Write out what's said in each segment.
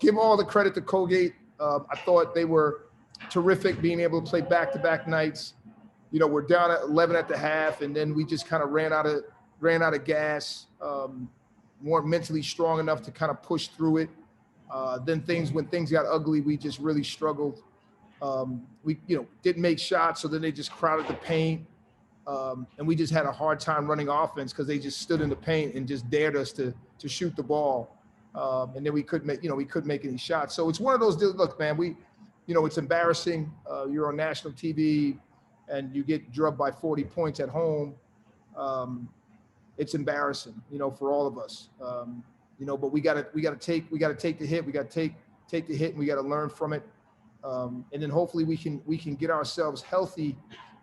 Give all the credit to Colgate. I thought they were terrific being able to play back-to-back nights. We're down at 11 at the half, and then we just kind of ran out of gas. Weren't mentally strong enough to kind of push through it. Then when things got ugly, we just really struggled. We didn't make shots, so then they just crowded the paint, and we just had a hard time running offense because they just stood in the paint and just dared us to shoot the ball. And then we couldn't make any shots. So it's one of those deals. Look, man, it's embarrassing. You're on national TV and you get drubbed by 40 points at home. It's embarrassing, for all of us. But we gotta take the hit. We gotta take the hit, and we gotta learn from it. And then hopefully we can get ourselves healthy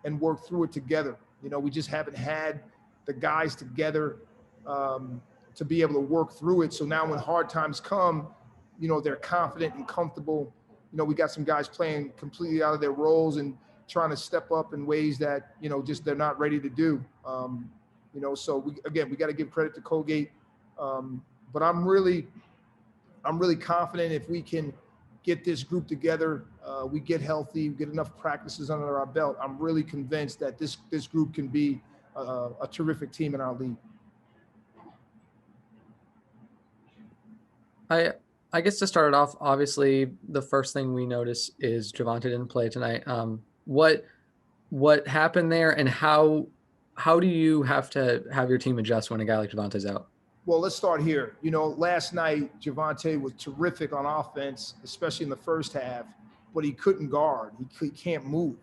and work through it together. We just haven't had the guys together to be able to work through it. So now when hard times come, they're confident and comfortable. We got some guys playing completely out of their roles and trying to step up in ways that, just they're not ready to do. So we got to give credit to Colgate. But I'm really confident if we can get this group together, we get healthy, we get enough practices under our belt. I'm really convinced that this group can be a terrific team in our league. I guess to start it off, obviously the first thing we notice is Javonte didn't play tonight. What happened there, and how do you have to have your team adjust when a guy like Javonte's out? Well, let's start here. Last night Javonte was terrific on offense, especially in the first half, but he couldn't guard. He can't move,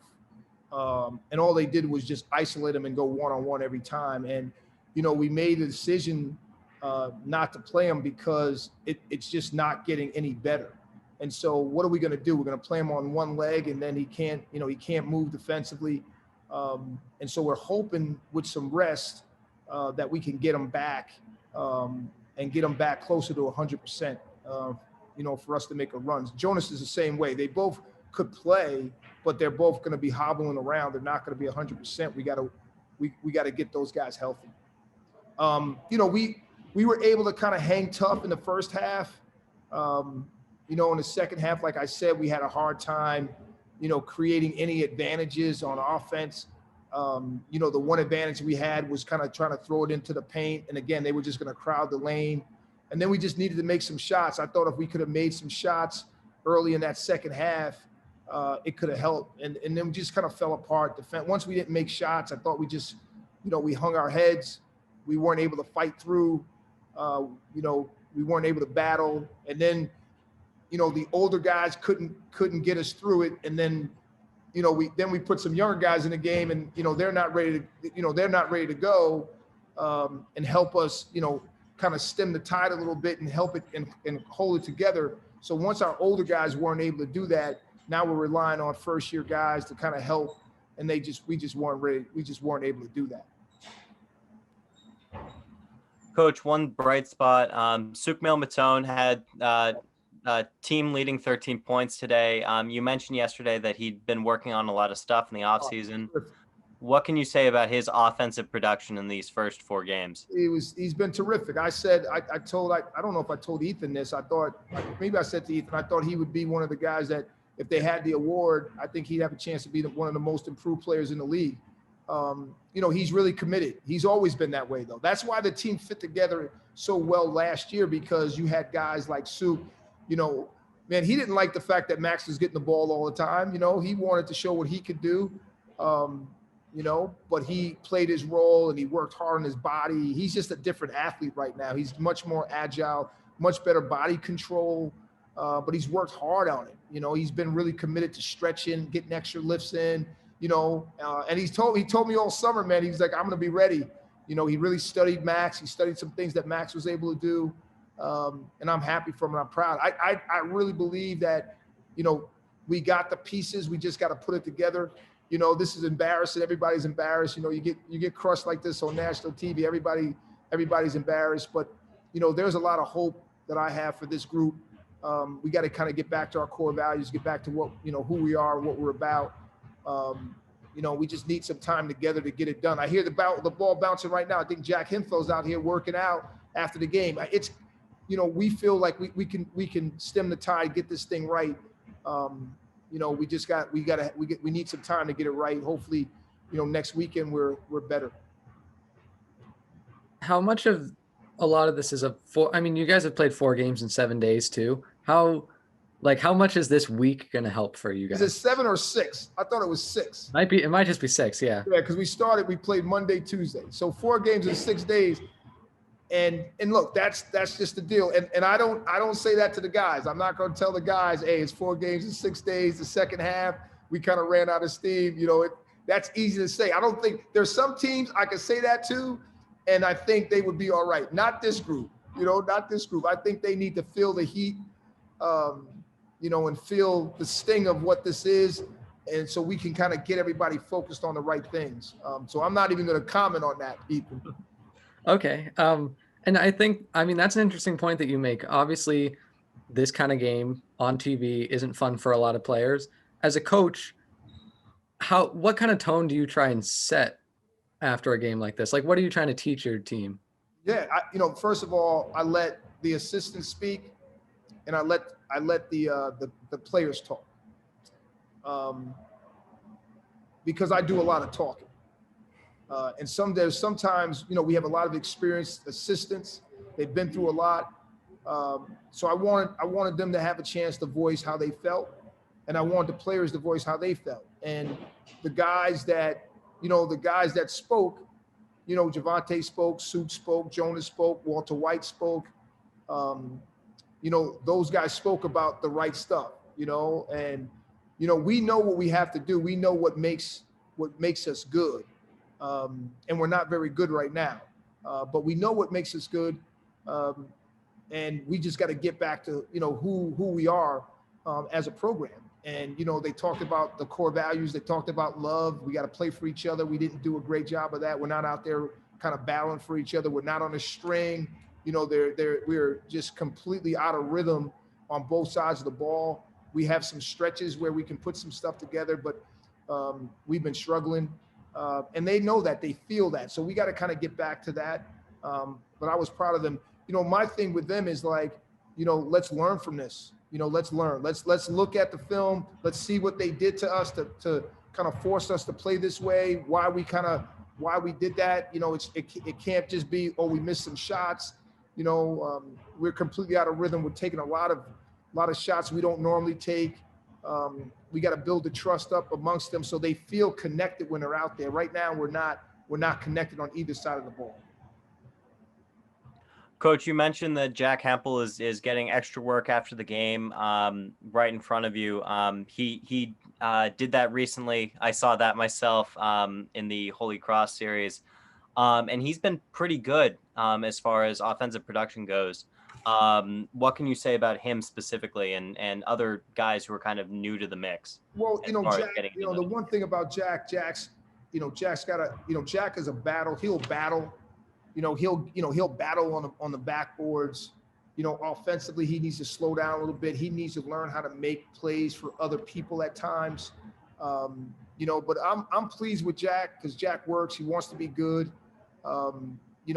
and all they did was just isolate him and go one-on-one every time. And we made the decision not to play him because it's just not getting any better. And so what are we going to do? We're going to play him on one leg, and then he can't move defensively. And so we're hoping with some rest that we can get him back and get him back closer to 100%, for us to make a run. Jonas is the same way. They both could play, but they're both going to be hobbling around. They're not going to be 100%. We got to get those guys healthy. We were able to kind of hang tough in the first half. In the second half, like I said, we had a hard time, creating any advantages on offense. The one advantage we had was kind of trying to throw it into the paint. And again, they were just going to crowd the lane. And then we just needed to make some shots. I thought if we could have made some shots early in that second half, it could have helped. And then we just kind of fell apart. Once we didn't make shots, I thought we just, we hung our heads. We weren't able to fight through. We weren't able to battle. And then, the older guys couldn't get us through it. And then, we put some younger guys in the game, and, they're not ready to go and help us, kind of stem the tide a little bit and help it and hold it together. So once our older guys weren't able to do that, now we're relying on first year guys to kind of help. And we just weren't ready. We just weren't able to do that. Coach, one bright spot. Matone had team leading 13 points today. You mentioned yesterday that he'd been working on a lot of stuff in the offseason. What can you say about his offensive production in these first 4 games? He's been terrific. I said, I don't know if I told Ethan this. Maybe I said to Ethan, I thought he would be one of the guys that if they had the award, I think he'd have a chance to be one of the most improved players in the league. He's really committed. He's always been that way, though. That's why the team fit together so well last year, because you had guys like Suk. Man, he didn't like the fact that Max was getting the ball all the time. He wanted to show what he could do, but he played his role and he worked hard on his body. He's just a different athlete right now. He's much more agile, much better body control, but he's worked hard on it. He's been really committed to stretching, getting extra lifts in. And he told me all summer, man, he's like, I'm going to be ready. He really studied Max. He studied some things that Max was able to do. And I'm happy for him, and I'm proud. I really believe that, we got the pieces. We just got to put it together. This is embarrassing. Everybody's embarrassed. You get crushed like this on national TV. Everybody's embarrassed. But, there's a lot of hope that I have for this group. We got to kind of get back to our core values, get back to what, who we are, what we're about. We just need some time together to get it done. I hear the ball bouncing right now. I think Jack Hempel's out here working out after the game. we feel like we can stem the tide, get this thing right. We need some time to get it right. Hopefully, next weekend we're better. How much of a lot of this is you guys have played 4 games in 7 days too. How much is this week going to help for you guys? Is it 7 or 6? I thought it was 6. It might just be 6. Yeah. Yeah. Cause we played Monday, Tuesday. So 4 games in 6 days. And look, that's just the deal. And I don't say that to the guys. I'm not going to tell the guys, hey, it's 4 games in 6 days. The second half, we kind of ran out of steam. That's easy to say. I don't think there's some teams I can say that to, and I think they would be all right. Not this group, not this group. I think they need to feel the heat, and feel the sting of what this is. And so we can kind of get everybody focused on the right things. So I'm not even going to comment on that, Ethan. Okay. And I think, that's an interesting point that you make. Obviously, this kind of game on TV isn't fun for a lot of players. As a coach, what kind of tone do you try and set after a game like this? Like, what are you trying to teach your team? Yeah. First of all, I let the assistants speak, and I let the players talk. Because I do a lot of talking. And sometimes, we have a lot of experienced assistants. They've been through a lot. So I wanted them to have a chance to voice how they felt. And I wanted the players to voice how they felt. And the guys that spoke, Javonte spoke, Suk spoke, Jonas spoke, Walter White spoke. Those guys spoke about the right stuff, and, we know what we have to do. We know what makes us good. And we're not very good right now, but we know what makes us good. And we just got to get back to, who we are as a program. And, they talked about the core values. They talked about love. We got to play for each other. We didn't do a great job of that. We're not out there kind of battling for each other. We're not on a string. We're just completely out of rhythm on both sides of the ball. We have some stretches where we can put some stuff together, but we've been struggling. And they know that, they feel that. So we got to kind of get back to that. But I was proud of them. My thing with them is like, let's learn from this. Let's learn. Let's look at the film. Let's see what they did to us to kind of force us to play this way. Why we did that. It can't just be, we missed some shots. We're completely out of rhythm. We're taking a lot of shots we don't normally take. We got to build the trust up amongst them so they feel connected when they're out there. Right now, we're not connected on either side of the ball. Coach, you mentioned that Jack Hempel is getting extra work after the game, right in front of you. He did that recently. I saw that myself in the Holy Cross series, and he's been pretty good as far as offensive production goes. What can you say about him specifically and other guys who are kind of new to the mix? Well, Jack, the one thing about Jack is a battle. He'll battle. He'll battle on the backboards. Offensively, he needs to slow down a little bit. He needs to learn how to make plays for other people at times. But I'm pleased with Jack because Jack works. He wants to be good.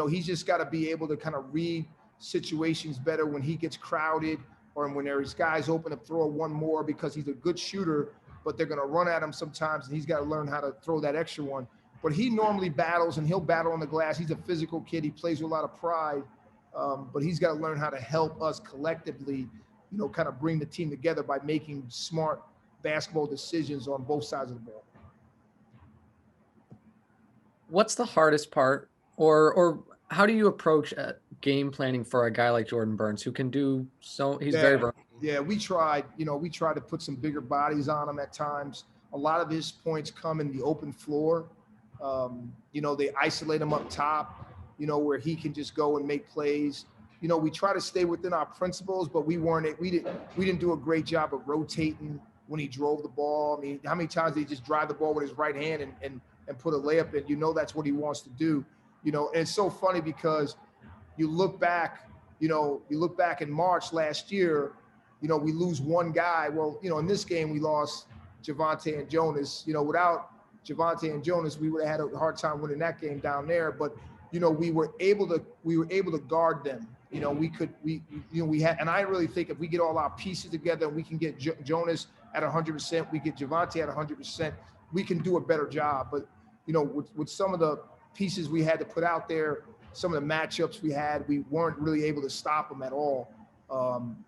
He's just got to be able to kind of read situations better when he gets crowded or when there's guys open to throw one more because he's a good shooter, but they're going to run at him sometimes, and he's got to learn how to throw that extra one. But he normally battles, and he'll battle on the glass. He's a physical kid. He plays with a lot of pride, but he's got to learn how to help us collectively, kind of bring the team together by making smart basketball decisions on both sides of the ball. What's the hardest part, or how do you approach game planning for a guy like Jordan Burns who can do so? He's very versatile. Yeah, we tried to put some bigger bodies on him at times. A lot of his points come in the open floor. They isolate him up top, where he can just go and make plays. We try to stay within our principles, but we didn't do a great job of rotating when he drove the ball. I mean, how many times did he just drive the ball with his right hand and put a layup in? That's what he wants to do. And it's so funny because you look back in March last year, we lose one guy. Well, in this game we lost Javonte and Jonas. Without Javonte and Jonas, we would have had a hard time winning that game down there. But we were able to guard them. You know, we had, and I really think if we get all our pieces together and we can get Jonas at 100%, we get Javonte at 100%, we can do a better job. But, you know, with some of the pieces we had to put out there, some of the matchups we had, we weren't really able to stop him at all.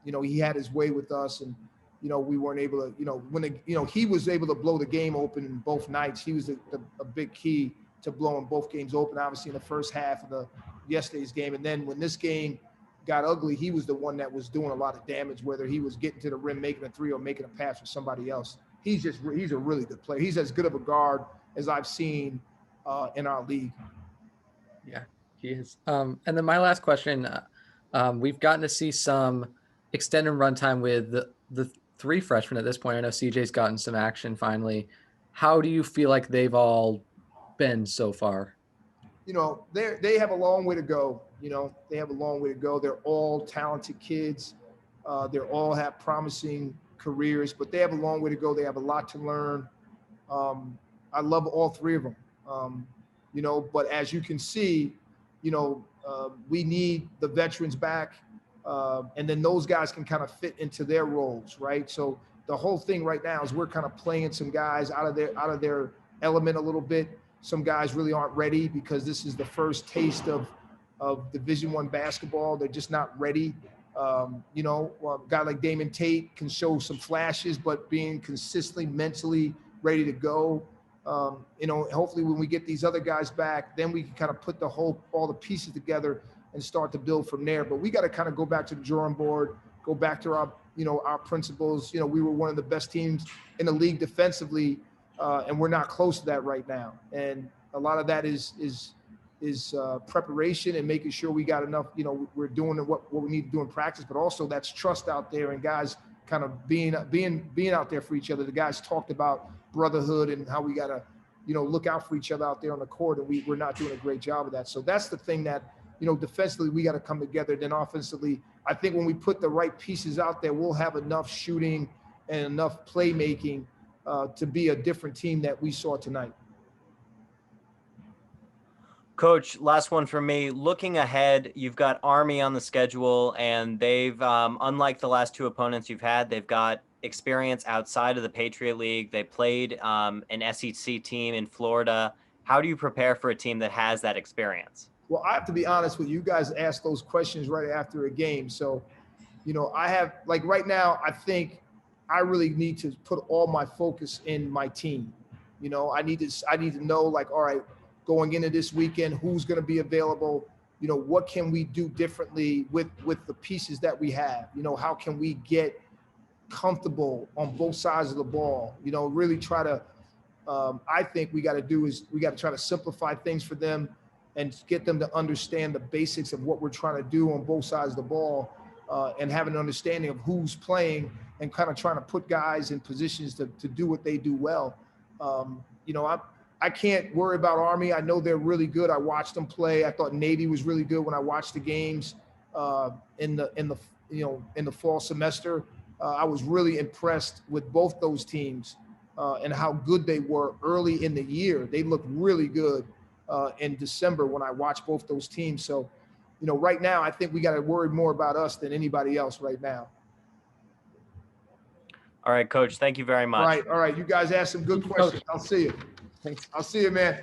You know, he had his way with us, and, you know, we weren't able to, you know, he was able to blow the game open in both nights. He was a big key to blowing both games open, obviously in the first half of yesterday's game. And then when this game got ugly, he was the one that was doing a lot of damage, whether he was getting to the rim, making a three, or making a pass for somebody else. He's a really good player. He's as good of a guard as I've seen in our league. Yeah, he is. And then my last question, we've gotten to see some extended runtime with the three freshmen at this point. I know CJ's gotten some action finally. How do you feel like they've all been so far? You know, they have a long way to go. You know, they have a long way to go. They're all talented kids. They all have promising careers, but they have a long way to go. They have a lot to learn. I love all three of them. You know, but as you can see, you know, we need the veterans back, and then those guys can kind of fit into their roles, right? So the whole thing right now is we're kind of playing some guys out of their element a little bit. Some guys really aren't ready because this is the first taste of Division I basketball. They're just not ready. You know, a guy like Damon Tate can show some flashes, but being consistently mentally ready to go. You know, hopefully when we get these other guys back, then we can kind of put all the pieces together and start to build from there. But we got to kind of go back to the drawing board, go back to our principles. You know, we were one of the best teams in the league defensively, and we're not close to that right now. And a lot of that is preparation and making sure we got enough, you know, we're doing what we need to do in practice, but also that's trust out there and guys kind of being out there for each other. The guys talked about brotherhood and how we got to, you know, look out for each other out there on the court, and we're not doing a great job of that. So that's the thing that, you know, defensively we got to come together. Then offensively, I think when we put the right pieces out there, we'll have enough shooting and enough playmaking to be a different team that we saw tonight. Coach, last one for me. Looking ahead, you've got Army on the schedule, and they've, unlike the last two opponents you've had, they've got experience outside of the Patriot League. They played an SEC team in Florida. How do you prepare for a team that has that experience? Well, I have to be honest with you. You guys ask those questions right after a game. So, you know, I have, like right now, I think I really need to put all my focus in my team. You know, I need to know, like, all right, going into this weekend, who's going to be available? You know, what can we do differently with the pieces that we have? You know, how can we get comfortable on both sides of the ball? You know, really try to, I think we got to try to simplify things for them and get them to understand the basics of what we're trying to do on both sides of the ball, and have an understanding of who's playing and kind of trying to put guys in positions to do what they do well. You know, I can't worry about Army. I know they're really good. I watched them play. I thought Navy was really good when I watched the games in the fall semester. I was really impressed with both those teams and how good they were early in the year. They looked really good in December when I watched both those teams. So, you know, right now I think we got to worry more about us than anybody else right now. All right, Coach. Thank you very much. All right. You guys asked some good questions. I'll see you. Thanks. I'll see you, man.